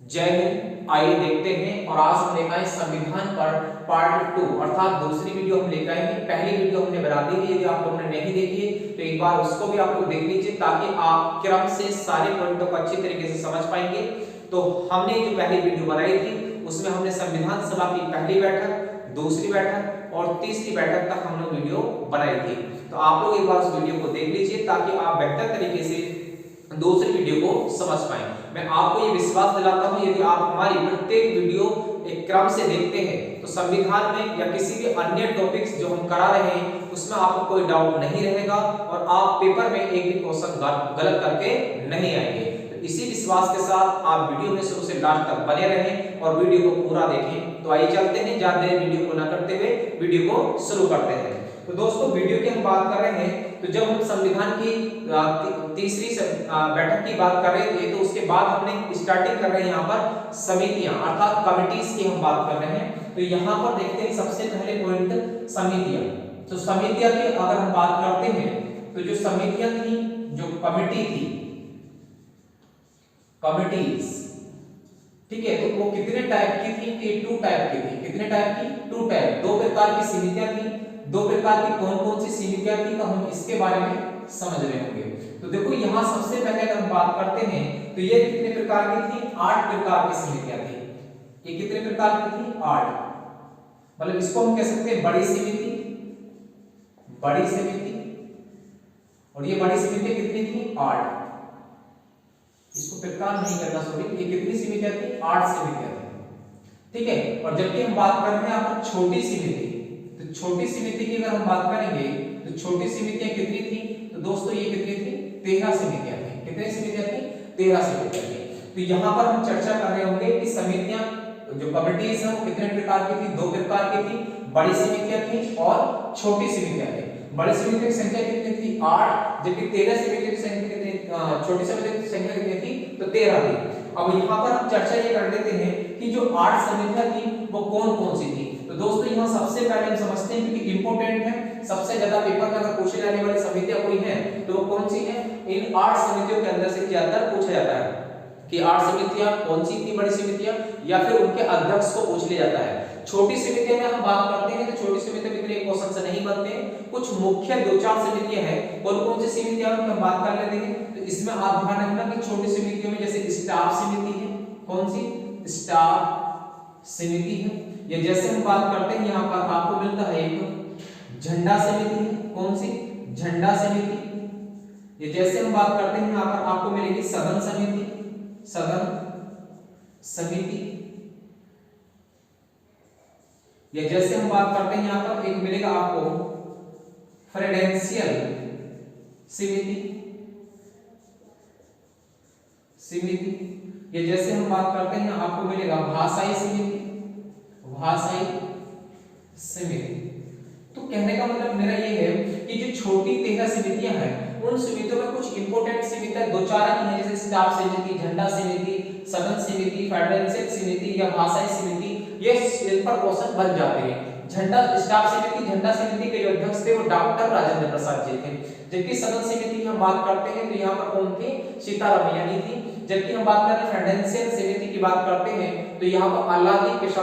जय हिंद। आइए देखते हैं और आज हम लेकर आए संविधान पर पार्ट 2 अर्थात दूसरी वीडियो हम लेकर आए हैं। पहली वीडियो हमने बना दी है, यदि आप लोगों ने नहीं देखी है तो एक बार उसको भी आप लोग देख लीजिए ताकि आप क्रम से सारे पॉइंटों को अच्छी तरीके से समझ पाएंगे। तो हमने जो पहली वीडियो बनाई थी उसमें हमने संविधान सभा की पहली बैठक, दूसरी बैठक और तीसरी बैठक तक हमने वीडियो बनाई थी। तो आप लोग एक बार उस वीडियो को देख लीजिए ताकि आप बेहतर तरीके से दूसरी वीडियो को समझ पाएं। मैं आपको ये विश्वास दिलाता हूं यदि आप हमारी प्रत्येक वीडियो एक क्रम से देखते हैं तो संविधान में या किसी भी अन्य टॉपिक्स जो हम करा रहे हैं उसमें आपको कोई डाउट नहीं रहेगा और आप पेपर में एक भी क्वेश्चन गलत करके नहीं आएंगे। तो इसी विश्वास के साथ आप वीडियो में शुरू से लास्ट तक बने रहें और वीडियो को पूरा देखें। तो आइए चलते हैं, ज्यादा देर वीडियो को न करते हुए वीडियो को शुरू करते हैं। तो दोस्तों वीडियो की हम बात कर रहे हैं तो जब हम संविधान की तीसरी बैठक की बात कर रहे थे तो उसके बाद हमने स्टार्टिंग कर रहे हैं यहाँ पर समितियां अर्थात कमिटीज की हम बात कर रहे हैं। तो यहाँ पर देखते हैं सबसे पहले पॉइंट समितियां। तो समितियां की अगर हम बात करते हैं तो जो समितियां थी, जो कमिटी थी, कमिटीज, ठीक है, तो वो कितने टाइप की थी? कि 2 टाइप की थी। कितने टाइप की? 2 टाइप। 2 प्रकार की समितियां थी। 2 प्रकार की कौन कौन सी समितियां थी तो हम इसके बारे में समझ रहे होंगे। तो देखो यहाँ सबसे पहले अगर हम बात करते हैं तो ये कितने प्रकार की थी? 8 प्रकार की समितियां थी। ये कितने प्रकार की थी? 8। मतलब इसको हम कह सकते हैं बड़ी समिति, बड़ी समिति, और ये बड़ी समितियां कितनी थी? 8। इसको प्रकार नहीं करना, सॉरी, ये कितनी समितियां थी? 8 समितियां थी, ठीक है। और जबकि हम बात कर रहे हैं यहाँ पर छोटी समिति, तो छोटी समिति की अगर हम बात करेंगे तो छोटी समितियां कितनी थी? तो दोस्तों ये कितनी थी? 13 समितियां थी। कितनी समितियां थी? 13 समितियां थी। तो यहाँ पर हम चर्चा कर रहे होंगे कि समितियां जो कमिटीज हैं वो कितने प्रकार की थी? 2 प्रकार की थी, बड़ी समितियां थी और छोटी समितियां थी। बड़ी समितियों की संख्या कितनी थी? 8, जबकि 13 समितियों की संख्या कितनी, छोटी समितियों की संख्या कितनी थी? तो 13 थी। अब यहाँ पर हम चर्चा ये कर लेते हैं कि जो 8 समितियां थी वो कौन कौन सी थी। तो दोस्तों यहाँ सबसे पहले हम समझते हैं क्योंकि इंपॉर्टेंट है, सबसे ज्यादा पेपर में अगर पूछे जाने वाली समितियां कोई है तो वो कौन सी है? इन 8 समितियों के अंदर से ज्यादातर पूछा जाता है कि 8 समितियां कौन सी थी, बड़ी समितियां, या फिर उनके अध्यक्ष को पूछ लिया जाता है। छोटी समितियां में हम बात करते हैं तो छोटी समितियां इतने क्वेश्चन से नहीं बनते हैं। कुछ मुख्य 2-4 समितियां हैं, कौन कौन सी समितियां हम बात कर लेते हैं। तो इसमें आप ध्यान रखना कि छोटी समितियों में जैसे स्टाफ समिति है, कौन सी? स्टाफ समिति है। या जैसे हम बात करते हैं यहाँ पर आपको मिलता है एक झंडा समिति है, कौन सी? झंडा समिति। ये जैसे हम बात करते हैं यहाँ पर आपको मिलेगी सदन समिति, सदन समिति। या जैसे हम बात करते हैं यहाँ पर एक मिलेगा आपको प्रेसिडेंशियल समिति, समिति। ये जैसे हम बात करते हैं आपको मिलेगा भाषाई समिति, भाषाई समिति। तो कहने का मतलब मेरा ये है कि जो छोटी 13 समितियां हैं उन समितियों में कुछ इंपॉर्टेंट समितियां 2-4 की हैं, जैसे स्टाफ समिति, झंडा समिति, सदन समिति, फेडरेंशियल समिति या भाषाई समिति। ये इन पर क्वेश्चन बन जाते हैं। झंडा स्टाफ समिति, झंडा समिति के जो अध्यक्ष थे वो डॉक्टर राजेंद्र प्रसाद जी थे। जबकि सदन समिति की हम बात करते हैं तो यहाँ पर कौन थे? सीतारमैया थी। जबकि हम बात करें फेडरेंशियल समिति की बात करते हैं तो यहाँ पर अल्लादी कृष्ण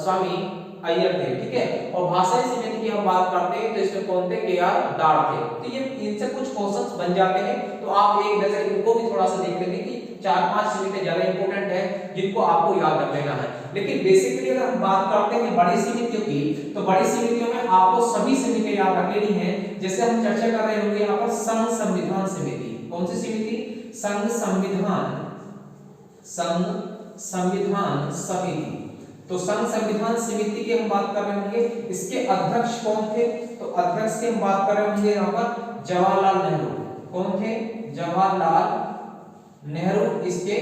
स्वामी अय्यर थे, ठीक है। और भाषाई समिति की हम बात करते हैं तो इसमें कौन थे? के.आर. डार थे। तो ये इनसे कुछ क्वेश्चंस बन जाते हैं, तो आप एक नजर इनको भी थोड़ा सा देख लेंगे कि 4-5 समितियां ज्यादा इंपॉर्टेंट है जिनको आपको याद रख लेना है। लेकिन बेसिकली अगर हम बात करते हैं बड़ी समितियों की तो बड़ी समितियों में आपको सभी समितियां याद रख लेनी है। जैसे हम चर्चा कर रहे होंगे यहाँ पर संघ संविधान समिति, कौन सी समिति? संघ संविधान, संघ संविधान समिति। तो संघ संविधान समिति की हम बात कर रहे होंगे, इसके अध्यक्ष कौन थे? तो अध्यक्ष की हम बात कर रहे होंगे यहाँ पर जवाहरलाल नेहरू। कौन थे? जवाहरलाल नेहरू इसके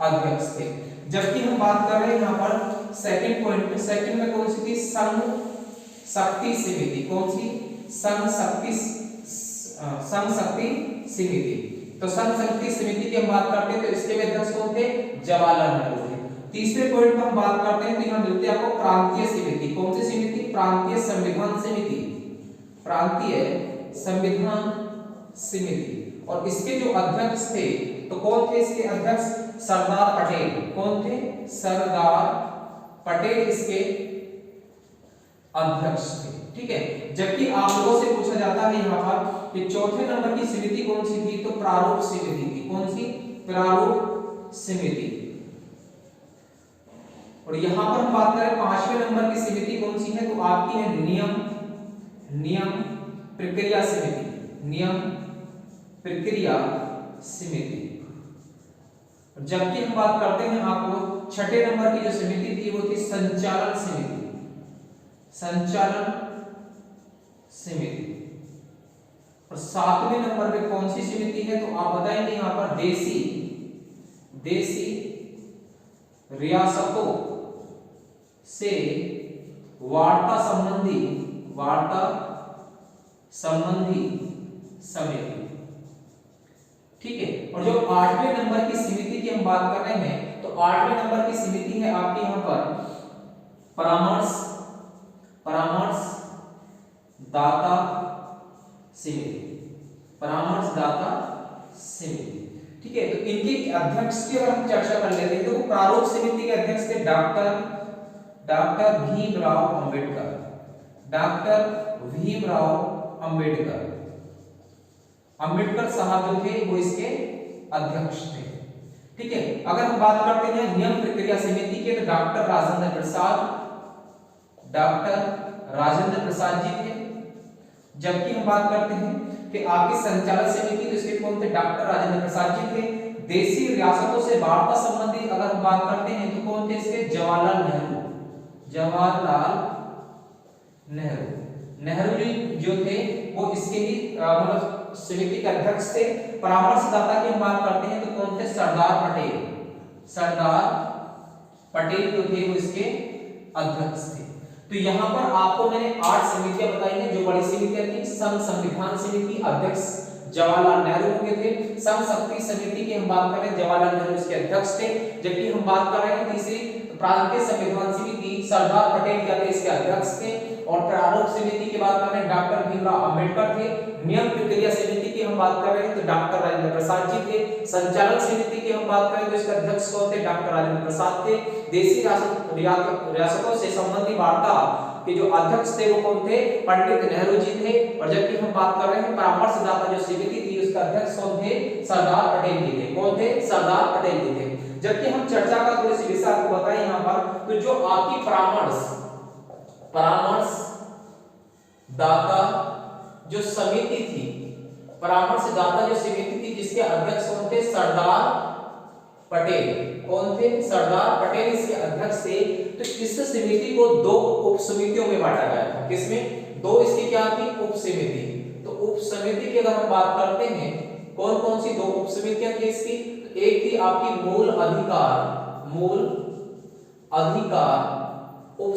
अध्यक्ष थे। जबकि हम बात कर रहे हैं यहाँ पर सेकंड पॉइंट, सेकंड में कौन सी थी? संघ शक्ति समिति। कौन सी? संघ शक्ति, संघ शक्ति समिति। तो संघ शक्ति समिति की हम बात करते हैं तो इसके अध्यक्ष कौन थे? जवाहरलाल नेहरू थे। तीसरे पॉइंट पर हम बात करते हैं तो यहाँ मिलती है आपको प्रांतीय समिति। कौन सी समिति? प्रांतीय संविधान समिति, प्रांतीय संविधान समिति। और इसके जो अध्यक्ष थे तो कौन थे इसके अध्यक्ष? सरदार पटेल। कौन थे? सरदार पटेल इसके अध्यक्ष थे। ठीक है, जबकि आप लोगों से पूछा जाता है यहाँ पर कि चौथे नंबर की समिति कौन सी थी, तो प्रारूप समिति थी। कौन सी? प्रारूप समिति। और यहां पर हम बात करें पांचवें नंबर की समिति कौन सी है, तो आपकी है नियम प्रक्रिया समिति। नियम प्रक्रिया समिति। जबकि हम बात करते हैं आपको छठे नंबर की जो समिति थी वो थी संचालन समिति। संचालन समिति। और सातवें नंबर पे कौन सी समिति है, तो आप बताएंगे यहां पर देशी रियासतों से वार्ता संबंधी समिति। ठीक है, और जो आठवें नंबर की समिति की हम बात कर रहे हैं, तो आठवें नंबर की समिति है आपकी यहां पर परामर्शदाता समिति। ठीक है, तो इनके अध्यक्ष की अगर हम चर्चा कर लेते हैं तो वो प्रारूप समिति के अध्यक्ष थे डॉक्टर भीमराव अंबेडकर साहब जो थे वो इसके अध्यक्ष थे। ठीक है, अगर हम बात करते हैं नियम प्रक्रिया समिति के, तो डॉक्टर राजेंद्र प्रसाद जी थे। जबकि हम बात करते हैं कि आपकी संचालक समिति, तो इसके कौन थे? डॉक्टर राजेंद्र प्रसाद जी थे। देशी रियासतों से वार्ता संबंधी अगर हम बात करते हैं तो कौन थे इसके? जवाहरलाल नेहरू जी जो थे वो इसके ही मतलब समिति के अध्यक्ष थे। परामर्शदाता की हम बात करते हैं तो कौन थे? सरदार पटेल जो थे वो इसके अध्यक्ष थे। तो यहाँ पर आपको मैंने 8 समितियां बताई हैं। जो बड़ी समितियां थी, संघ संविधान समिति, अध्यक्ष जवाहरलाल नेहरू के थे। संघ शक्ति समिति की हम बात करें, जवाहरलाल नेहरू इसके अध्यक्ष थे। जबकि हम बात कर रहे हैं तीसरी प्रांतीय संविधान समिति, सरदार पटेल क्या थे? इसके अध्यक्ष थे। और प्रारूप समिति की बात कर रहे हैं, डॉक्टर भीमराव अंबेडकर थे। नियम प्रक्रिया समिति की हम बात कर रहे हैं तो डॉक्टर राजेंद्र प्रसाद जी थे। संचालक समिति की हम बात करें तो इसके अध्यक्ष कौन थे? डॉक्टर राजेंद्र प्रसाद थे। देशी रियासतों से संबंधी वार्ता के जो अध्यक्ष थे वो कौन थे? पंडित नेहरू जी थे। और जबकि हम बात कर रहे हैं परामर्शदाता जो समिति थी उसका अध्यक्ष कौन थे? सरदार पटेल जी थे। कौन थे? सरदार पटेल जी थे। जबकि हम चर्चा का थोड़ी सी विषय आपको बताएं यहाँ पर, तो जो आपकी परामर्शदाता जो समिति थी, परामर्शदाता जो समिति थी जिसके अध्यक्ष कौन थे? सरदार पटेल। कौन थे? सरदार पटेल इसके अध्यक्ष थे। तो इस समिति को 2 उप समितियों में बांटा गया था। किसमें? 2 इसकी क्या थी? उप समिति। तो उप समिति की अगर हम बात करते हैं, कौन कौन सी 2 उप समितियां थी इसकी? तो एक थी आपकी मूल अधिकार उप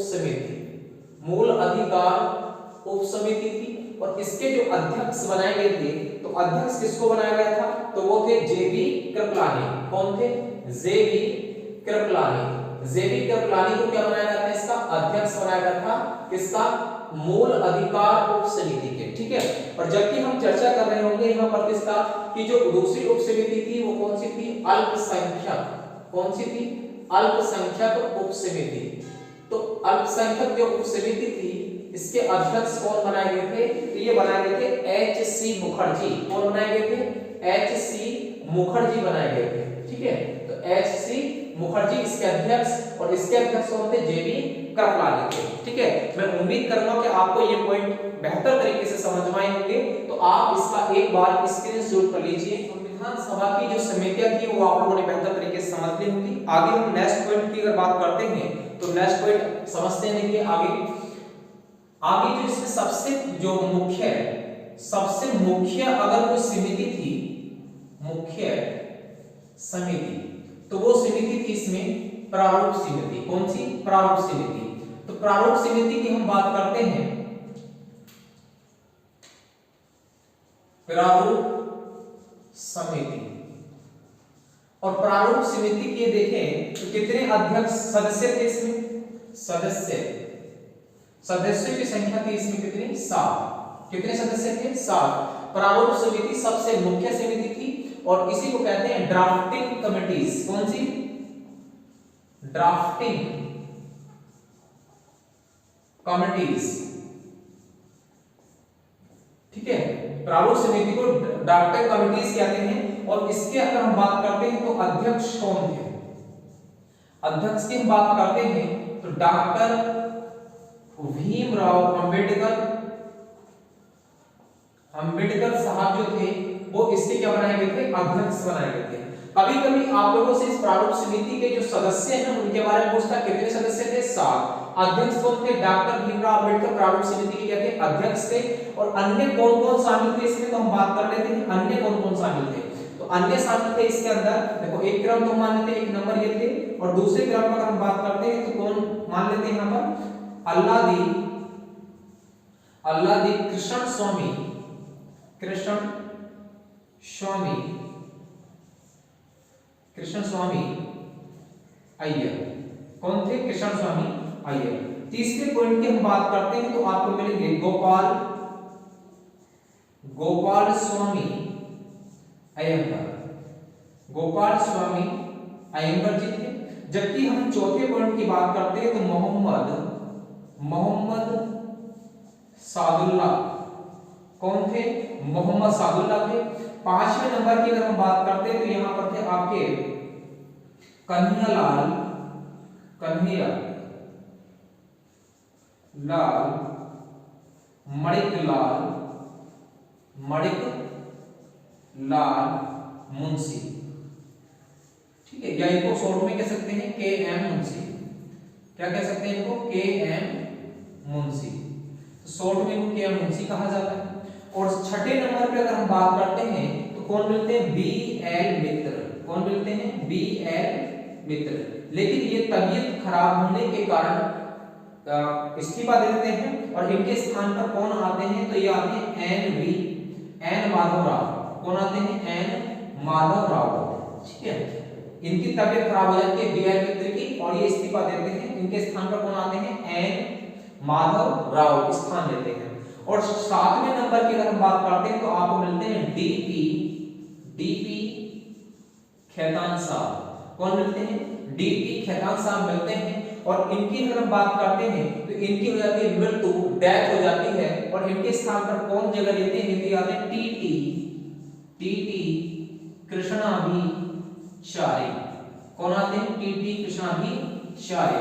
समिति थी। और इसके जो अध्यक्ष बनाए गए थे, तो अध्यक्ष किसको बनाया गया था? तो वो थे जेबी कृपलानी। कौन थे? जेबी कृपलानी को क्या बनाया गया था? इसका अध्यक्ष बनाया गया था। किसका? मूल अधिकार उप समिति के। ठीक है, और जबकि हम चर्चा कर रहे होंगे यहाँ पर किसका, कि जो दूसरी उप समिति थी वो कौन सी थी? अल्पसंख्यक। कौन सी थी? अल्पसंख्यक उप समिति। तो अल्पसंख्यक जो उप समिति थी इसके अध्यक्ष कौन बनाए गए थे? तो ये बनाए गए थे एच.सी. मुखर्जी। कौन बनाए गए थे? एच.सी. मुखर्जी बनाए गए थे। ठीक है, तो एच.सी. मुखर्जी इसके अध्यक्ष, और इसके अध्यक्ष कौन थे? जेबी कृपलानी थे। ठीक है, मैं उम्मीद करूंगा कि आपको ये पॉइंट बेहतर तरीके से समझ में आए होंगे। तो आप इसका एक बार स्क्रीनशॉट कर लीजिए। संविधान सभा की जो समितियां थी वो आप लोगों ने बेहतर तरीके से समझ ली होंगी। आगे हम नेक्स्ट पॉइंट की अगर बात करते हैं तो नेक्स्ट पॉइंट समझते हैं। देखिए आगे जो इसमें सबसे मुख्य अगर कोई समिति थी, मुख्य समिति, तो वो समिति थी इसमें प्रारूप समिति। कौन सी? प्रारूप समिति। तो प्रारूप समिति की हम बात करते हैं, प्रारूप समिति। और प्रारूप समिति के देखें तो कितने अध्यक्ष सदस्य थे इसमें? सदस्यों की संख्या थी इसमें कितनी? 7। कितने सदस्य थे? 7। प्रारूप समिति सबसे मुख्य समिति थी और इसी को कहते हैं ड्राफ्टिंग कमिटीज। कौन सी? Drafting committees. ठीक है, प्रारूप समिति को ड्राफ्टिंग कमिटीज कहते हैं। और इसके अगर हम बात करते हैं तो अध्यक्ष कौन थे? अध्यक्ष की हम बात करते हैं तो डॉक्टर भीमराव अंबेडकर साहब जो थे वो इसके क्या बनाए गए थे? अध्यक्ष बनाए गए थे। कभी कभी आप लोगों से इस प्रारूप समिति के जो सदस्य हैं उनके बारे में पूछता, कितने सदस्य थे? 7। अध्यक्ष कौन थे? डॉक्टर भीमराव अंबेडकर प्रारूप समिति के क्या थे? अध्यक्ष थे। और अन्य कौन कौन शामिल थे इसमें तो हम बात कर लेते हैं, अन्य कौन कौन शामिल थे। तो अन्य शामिल थे इसके अंदर, देखो एक क्रम तो मान लेते हैं, एक नंबर ये थे। और दूसरे क्रम पर अगर हम बात करते हैं तो कौन मान लेते हैं यहाँ पर? अल्लादी कृष्ण स्वामी अय्यर। कौन थे? कृष्ण स्वामी अय्यर। तीसरे पॉइंट की हम बात करते हैं तो आपको मिलेंगे गोपाल स्वामी अयंगर जी थे। जबकि हम चौथे पॉइंट की बात करते हैं तो मोहम्मद सादुल्ला। कौन थे? मोहम्मद सादुल्ला थे। 5वें नंबर की अगर हम बात करते हैं तो यहां पर थे आपके कन्हैयालाल मुंशी। ठीक है, या इनको शॉर्ट में कह सकते हैं के एम मुंशी। क्या कह सकते हैं इनको? के एम मुंशी। तो शॉर्ट में इनको के एम मुंशी कहा जाता है। और 6ठे नंबर पे अगर हम बात करते हैं तो कौन मिलते हैं? बी एल मित्र। कौन मिलते हैं? बी एल मित्र। लेकिन ये तबीयत खराब होने के कारण इस्तीफा दे देते हैं और इनके स्थान पर कौन आते हैं? तो ये आते हैं एन माधव राव। कौन आते हैं? एन माधव राव। ठीक है, इनकी तबीयत खराब हो जाती है बी एल मित्र की और ये इस्तीफा देते हैं। इनके स्थान पर कौन आते हैं? एन माधव राव स्थान लेते हैं। और 7वें नंबर की अगर हम बात करते हैं तो आपको मिलते हैं डीपी खेतान साहब। कौन मिलते हैं? डीपी खेतान साहब मिलते हैं। और इनकी अगर हम बात करते हैं तो इनकी हो जाती है मृत्यु, डेथ हो जाती है। और इनके स्थान पर कौन जगह लेते हैं? इनके आते हैं टीटी कृष्णाभिचारी। कौन आते हैं? टीटी कृष्णाभिचारी।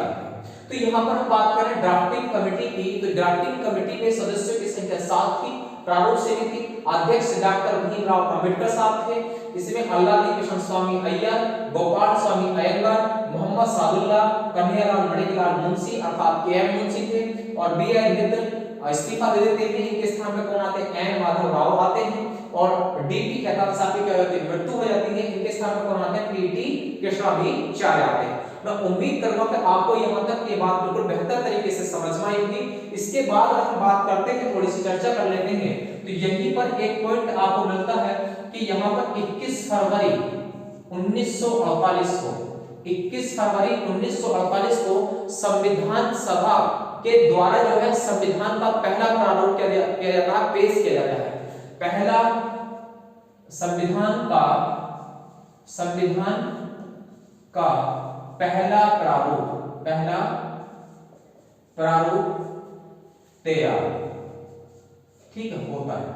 तो यहाँ पर हम बात करें ड्राफ्टिंग कमेटी की, तो ड्राफ्टिंग कमेटी में सदस्यों की संख्या 7 थी। प्रारूप समिति अध्यक्ष डॉक्टर भीमराव अंबेडकर साहब थे। इसमें अल्लादी कृष्ण स्वामी अय्यर, गोपाल स्वामी अयंगर, मोहम्मद सादुल्ला, कन्हैयालाल मणिलाल मुंशी अर्थात के एम मुंशी थे। और बी एल मित्र इस्तीफा दे देते हैं। इनके स्थान पर कौन आते हैं? एन माधव राव आते हैं। और डीपी खेतान साहब की क्या होती है? मृत्यु हो जाती है। इनके स्थान पर कौन आते हैं? टीटी कृष्णाभिचारी आते हैं। मैं उम्मीद करूंगा कि आपको यहां तक ये बात बिल्कुल बेहतर तरीके से समझ में आई होगी। इसके बाद अगर हम बात करते हैं थोड़ी सी चर्चा कर लेते हैं तो यहीं पर एक पॉइंट आपको मिलता है कि यहां पर 21 फरवरी 1948 को संविधान सभा के द्वारा जो है संविधान का पहला प्रारूप किया जाता है, पेश किया जाता है। पहला संविधान का पहला प्रारूप तैयार, ठीक है, होता है।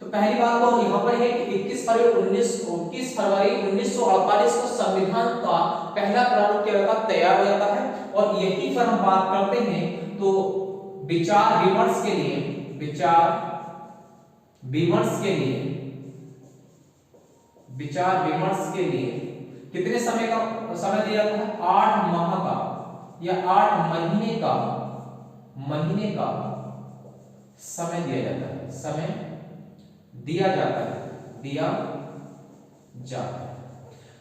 तो पहली बात तो यहां पर है कि 21 फरवरी 1948 को संविधान का पहला प्रारूप क्या होता है? तैयार हो जाता है। और यहीं पर हम बात करते हैं तो विचार विमर्श के लिए कितने समय दिया जाता है? 8 माह का या 8 महीने का समय दिया जाता है।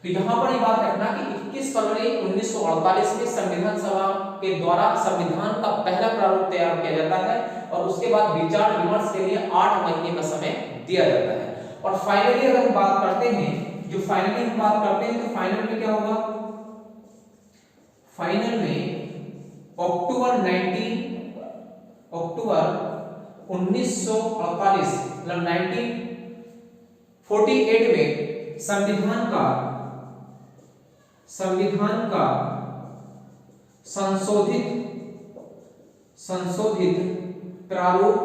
तो यहां पर ये बात रखना कि 21 फरवरी 1948 में संविधान सभा के द्वारा संविधान का पहला प्रारूप तैयार किया जाता है और उसके बाद विचार विमर्श के लिए 8 महीने का समय दिया जाता है। और फाइनली अगर हम बात करते हैं तो फाइनल में क्या होगा? फाइनल में अक्टूबर 1948 मतलब 48 में संविधान का संशोधित प्रारूप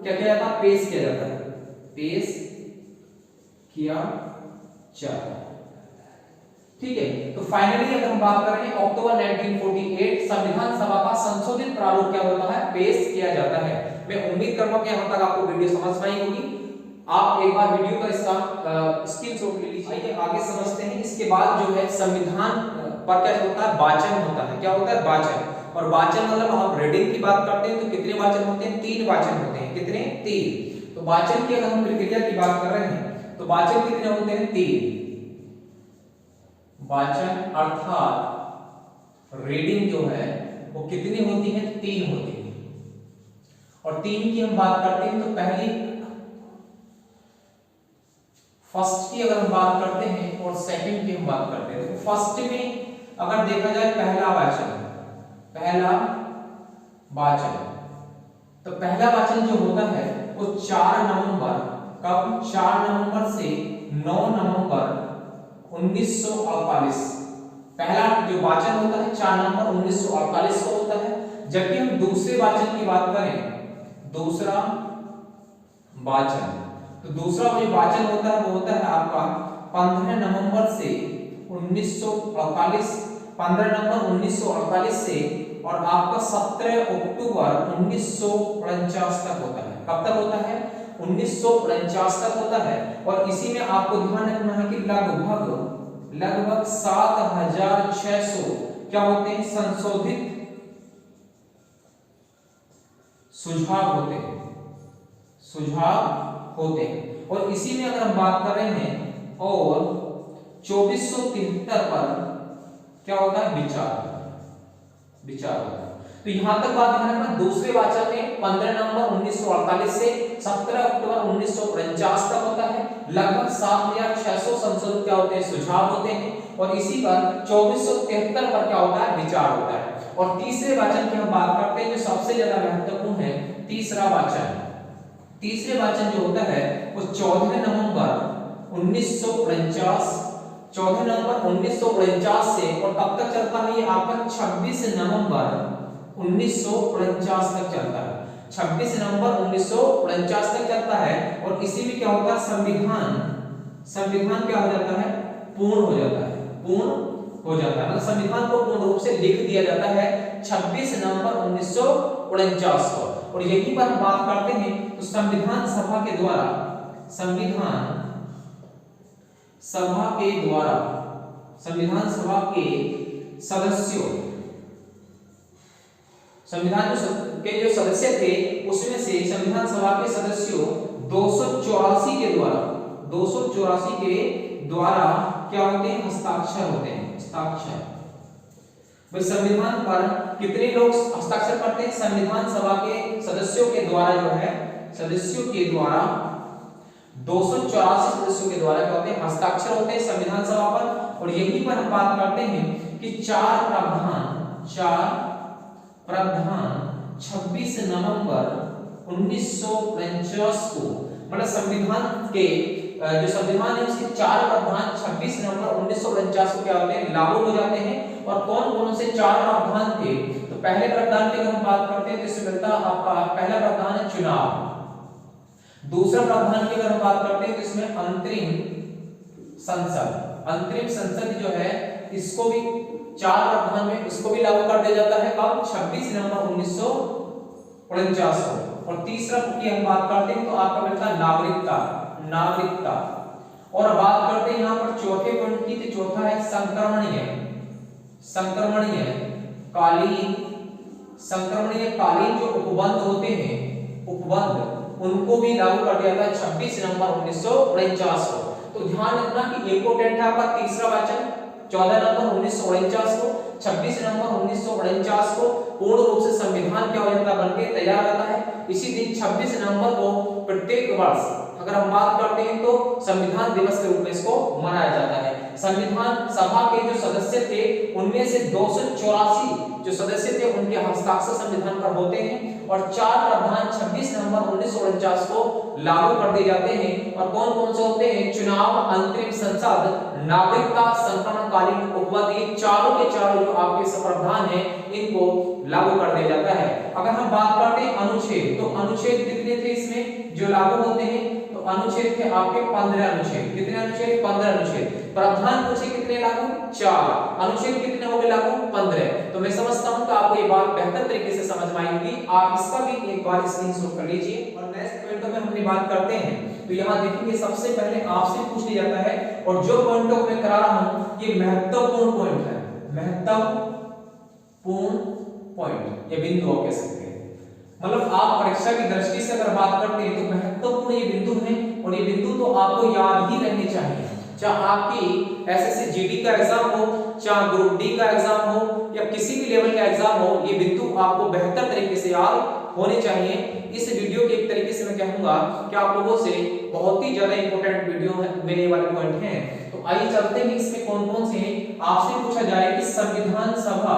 क्या किया जाता है, पेश किया जाता है, पेश किया जाता है। ठीक है, तो फाइनली अगर हम बात कर रहे हैं अक्टूबर 1948 संविधान सभा का संशोधित प्रारूप क्या होता है, पेश किया जाता है। मैं उम्मीद करूंगा कि यहां तक आपको वीडियो समझ में आई होगी। आप एक बार वीडियो का इसका स्क्रीनशॉट ले लीजिए। आइए आगे समझते हैं। इसके बाद जो है संविधान पर क्या होता है, वाचन होता है। क्या होता है, वाचन। और वाचन मतलब आप रीडिंग की बात करते हैं तो कितने वाचन होते हैं, 3 वाचन होते हैं। कितने, 3। तो वाचन की अगर हम प्रक्रिया की बात कर रहे हैं तो वाचन कितने होते हैं, 3 वाचन, अर्थात रीडिंग जो है वो कितनी होती है, 3 होती है। और 3 की हम बात करते हैं तो पहली फर्स्ट की अगर हम बात करते हैं और सेकंड की हम बात करते हैं तो फर्स्ट में अगर देखा जाए पहला वाचन तो पहला वाचन जो होता है वो 4 नवंबर, कब, 4 नवंबर से 9 नवंबर 1948। पहला जो वाचन होता है 4 नवंबर 1948 को होता है। जबकि हम दूसरे वाचन की बात करें, दूसरा वाचन, तो दूसरा जो वाचन होता है वो होता है आपका 15 नवंबर से 1948, 15 नवंबर 1948 से और आपका 17 अक्टूबर 1949 तक होता है। कब तक होता है, 1949 तक होता है। और इसी में आपको ध्यान रखना है कि लगभग 7600 क्या होते हैं, संशोधित सुझाव होते हैं। और इसी में अगर हम बात कर रहे हैं और 2473 पर क्या होता है, विचार होता है। तो यहां तक बात ध्यान रखना। दूसरे वाचन में 15 नवंबर 1948 से 17 अक्टूबर 1949 तक होता है। लगभग 7600 संशोधित क्या होते हैं, सुझाव होते हैं। और इसी पर 2473 पर क्या होता है, विचार होता है। और तीसरे वाचन की हम बात करते हैं जो सबसे ज्यादा महत्वपूर्ण है, तीसरा वाचन। तीसरे वाचन जो होता है वो 14 नवंबर 1949 से और कब तक चलता है, ये आपका 26 नवंबर 1949 तक चलता है। 26 नवंबर 1949 तक चलता है। और इसी में क्या होता है, संविधान क्या हो जाता है, पूर्ण हो जाता है। मतलब संविधान को पूर्ण रूप से लिख दिया जाता है 26 नवंबर 1949 को। और यही पर हम बात करते हैं तो संविधान सभा के सदस्यों, संविधान के जो सदस्य थे उसमें से संविधान सभा के सदस्यों 284 के द्वारा क्या होते हैं, हस्ताक्षर होते हैं। भाई संविधान पर कितने लोग हस्ताक्षर करते हैं, संविधान सभा के सदस्यों के द्वारा जो है, 284 सदस्यों के द्वारा क्या होते हैं, हस्ताक्षर होते हैं संविधान सभा पर। और यहीं पर हम बात करते हैं कि 4 प्रावधान 26 नवंबर 1949 को, मतलब संविधान के जो संविधान है उसके 4 प्रावधान 26 नवंबर 1949 को क्या होते हैं, लागू हो जाते हैं। और कौन से 4 प्रावधान थे, तो पहले प्रावधान की अगर हम बात करते हैं तो इसमें मिलता है आपका पहला प्रावधान है चुनाव। दूसरा प्रावधान की अगर हम बात करते हैं तो इसमें अंतरिम संसद जो है इसको भी 4 प्रावधान में इसको भी लागू कर दिया जाता है। कब, 26 नवंबर 1949 को। और तीसरा की हम बात करते हैं तो आपका मिलता है नागरिकता। और बात करते हैं यहाँ पर चौथे पॉइंट की, तो चौथा है संक्रमणीय जो उपबंध होते हैं, उनको भी लागू कर दिया था 26 नवंबर 1949 को। तो ध्यान रखना कि इंपोर्टेंट है आपका तीसरा वाचन 14 नवंबर 1949 को, 26 नवंबर 1949 को पूर्ण रूप से संविधान क्या हो जाता है, बनके तैयार रहता है। इसी दिन 26 नवंबर को प्रत्येक वर्ष अगर हम बात करते हैं तो संविधान दिवस के रूप में इसको मनाया जाता है। संविधान सभा के जो सदस्य थे उनमें से 284 जो सदस्य थे उनके हस्ताक्षर संविधान पर होते हैं। और 4 प्रावधान 26 नवंबर 1949 को लागू कर दिए जाते हैं। और कौन कौन से होते हैं? चुनाव, अंतरिम संसद, नागरिकता संक्रमणकालीन उपवाद, ये चारों के चारों जो आपके प्रावधान है इनको लागू कर दिया जाता है। अगर हम बात करते हैं अनुच्छेद, तो अनुच्छेद कितने थे इसमें जो लागू होते हैं? तो अनुच्छेद थे आपके 15 अनुच्छेद। कितने अनुच्छेद? 15 अनुच्छेद। प्रावधान पूछे कितने लागू? 4। अनुच्छेद कितने हो गए लागू? 15। तो मैं समझता हूं कि आपको ये बात बेहतर तरीके से समझ में आई होगी। आप इसका भी एक बार स्क्रीनशॉट कर लीजिए। और नेक्स्ट पॉइंट में हमने बात करते हैं, तो यहाँ देखेंगे सबसे पहले आपसे पूछ लिया जाता है, और जो पॉइंटों को मैं करा रहा हूं ये महत्वपूर्ण पॉइंट है, महत्वपूर्ण पॉइंट या बिंदु आप कह सकते हैं। मतलब आप परीक्षा की दृष्टि से अगर बात करते हैं तो महत्वपूर्ण ये बिंदु हैं, और ये बिंदु तो आपको याद ही रहने चाहिए। चाहे आपकी एसएससी जीडी का एग्जाम हो, चाहे ग्रुप डी का एग्जाम हो, या किसी भी लेवल का एग्जाम हो, ये बिंदु आपको बेहतर तरीके से याद होने चाहिए। इस वीडियो के एक तरीके से मैं कहूंगा कि आप लोगों से बहुत ही ज्यादा इंपॉर्टेंट वीडियो है, मेरे वाले पॉइंट हैं। तो आइए चलते हैं इसमें कौन कौन से हैं। आपसे पूछा जाए कि संविधान सभा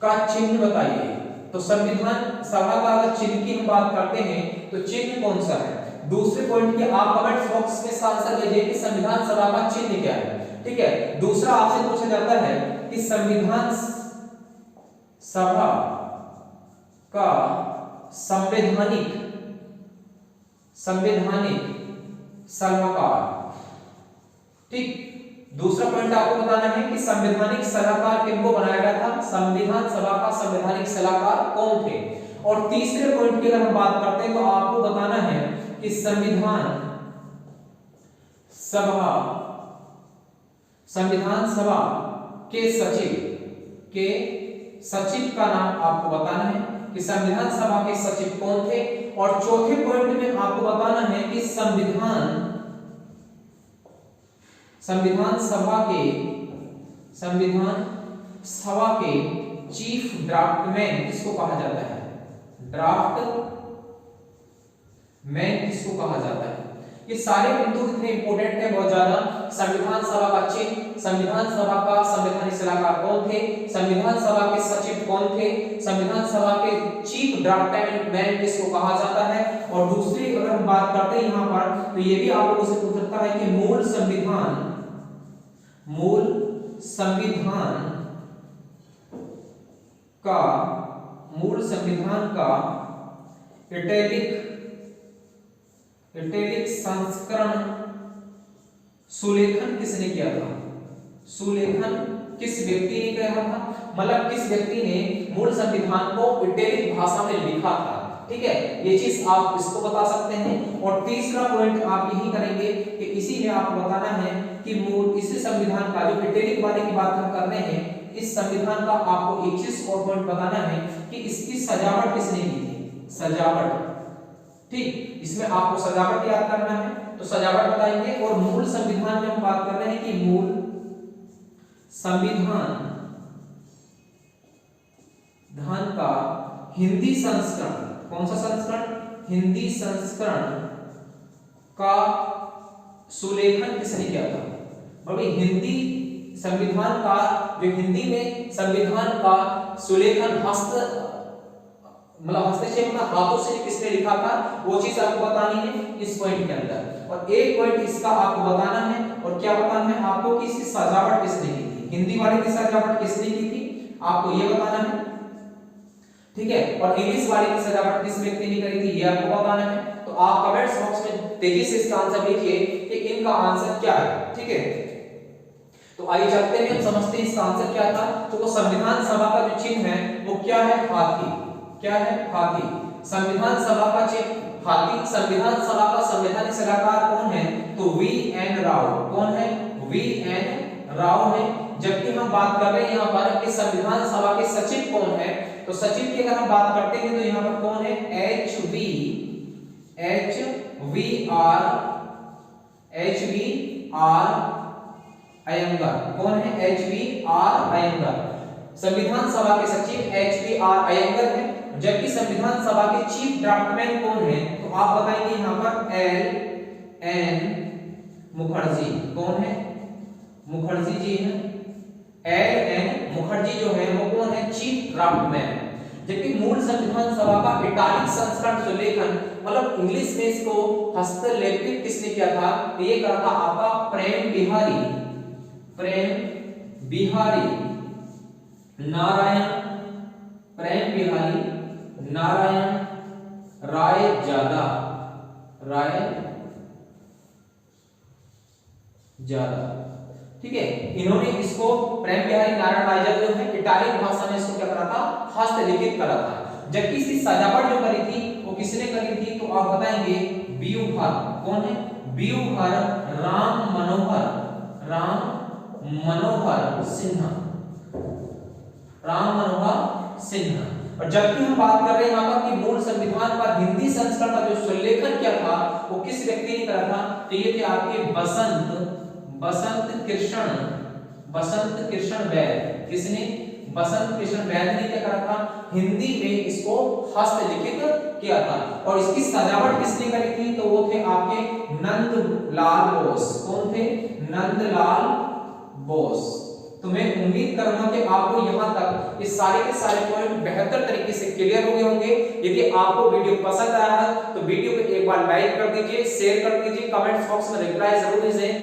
का चिन्ह बताइए। तो संविधान सभा का अगर चिन्ह की हम बात करते हैं तो चिन्ह कौन सा है? दूसरे पॉइंट के आप कमेंट बॉक्स में इसका आंसर भेजिए कि संविधान सभा का चिन्ह क्या है। ठीक है। दूसरा आपसे पूछा जाता है कि संविधान सभा का संवैधानिक सलाहकार। ठीक। दूसरा पॉइंट आपको बताना है कि संवैधानिक सलाहकार किनको बनाया गया था? संविधान सभा का संवैधानिक सलाहकार कौन थे? और तीसरे पॉइंट की अगर हम बात करते हैं तो आपको बताना है कि संविधान सभा के सचिव का नाम आपको बताना है कि संविधान सभा के सचिव कौन थे। और चौथे पॉइंट में आपको बताना है कि संविधान सभा के चीफ ड्राफ्टमैन किसको कहा जाता है? ड्राफ्टमैन किसको कहा जाता है? ये सारे बिंदु इतने इंपॉर्टेंट हैं बहुत ज्यादा। संविधान सभा का चिन्ह, संविधान सभा का संवैधानिक सलाहकार कौन थे, संविधान सभा के सचिव कौन थे, संविधान सभा के चीफ ड्राफ्टमैन किसको कहा जाता है। और दूसरी अगर हम बात करते हैं यहाँ पर तो ये भी आप लोगों से पूछ सकता है कि मूल संविधान का इटैलिक संस्करण सुलेखन किसने किया था? सुलेखन किस व्यक्ति ने किया था? मतलब किस व्यक्ति ने मूल संविधान को इटैलिक भाषा में लिखा था। ठीक है, ये चीज आप इसको बता सकते हैं। और तीसरा पॉइंट आप यही करेंगे कि इसी में आपको बताना है कि मूल इस संविधान का जो इटैलिक वाले की बात हम कर रहे हैं, इस संविधान का आपको एक चीज और पॉइंट बताना है कि इसकी सजावट किसने की थी? सजावट। ठीक, इसमें आपको सजावट याद करना है, तो सजावट बताएंगे। और मूल संविधान में हम बात कर रहे हैं कि मूल संविधान का हिंदी संस्करण, कौन सा संस्करण? हिंदी संस्करण का सुलेखन किसने किया था? भाई हिंदी संविधान का जो हिंदी में संविधान का सुलेखन हस्तक्षेप में हाथों से किसने लिखा था, वो चीज आपको बतानी है इस पॉइंट के अंदर। और एक पॉइंट इसका आपको बताना है, और क्या बताना है आपको कि इसकी सजावट किसने की थी, हिंदी वाले की सजावट किसने की थी, आपको ये बताना है। ठीक है, और इंग्लिश वाले की सजावट किस व्यक्ति ने करी थी, ये आपको बताना है। तो आप कमेंट्स बॉक्स में तेजी से इसका आंसर लिखिए कि इनका आंसर क्या है। ठीक है, तो आइए चलते हैं, हम समझते हैं इसका आंसर क्या था। तो वो संविधान सभा का जो चिन्ह है वो क्या है? हाथी। क्या है? हाथी। संविधान सभा का चिन्ह हाथी। संविधान सभा का संवैधानिक सलाहकार कौन है? तो वी.एन. राव। कौन है? वी.एन. राव है। जबकि हम बात कर रहे हैं यहाँ पर कि संविधान सभा के सचिव कौन है, तो सचिव की अगर हम बात करते हैं तो यहाँ पर कौन है? एच.वी.आर. अयंगर। कौन है? एच.वी.आर. अयंगर। संविधान सभा के सचिव एच.वी.आर. अयंगर है। जबकि संविधान सभा के चीफ ड्राफ्टमैन कौन है? तो आप बताएंगे यहाँ पर एल.एन. मुखर्जी। कौन है? मुखर्जी जी है। एल.एन. मुखर्जी जो है वो कौन है? Chief draftsman. जबकि मूल संविधान सभा का इटालिक संस्करण सुलेखन मतलब इंग्लिश में इसको हस्तलेखित किसने किया था? तो ये करा था आपका प्रेम बिहारी नारायण राय ज्यादा। ठीक है, इन्होंने इसको प्रेम बिहारी नारायण राय ज्यादा जो है इटालिक भाषा में इसको क्या करा था? हस्तलिखित करा था। जबकि इसकी सजावट जो करी थी वो किसने करी थी? तो आप बताएंगे व्यूहर। कौन है? व्यूहर राम मनोहर सिन्हा। और जबकि हम बात कर रहे हैं यहाँ पर कि मूल संविधान पर हिंदी संस्करण का जो सुलेखन किया था वो किस व्यक्ति ने करा था? तो ये थे आपके बसंत कृष्ण वैद्य। किसने? बसंत कृष्ण वैद्य ने क्या करा था? हिंदी में इसको हस्तलिखित किया था। और इसकी सजावट किसने करी थी? तो वो थे आपके नंदलाल बोस। कौन थे? नंदलाल बोस। तो मैं उम्मीद करूंगा कि आपको यहां तक ये सारे के सारे पॉइंट बेहतर तरीके से क्लियर हो गए होंगे। यदि आपको वीडियो पसंद आया है तो वीडियो को एक बार लाइक कर दीजिए, शेयर कर दीजिए, कमेंट्स बॉक्स में रिप्लाई जरूर दीजिए।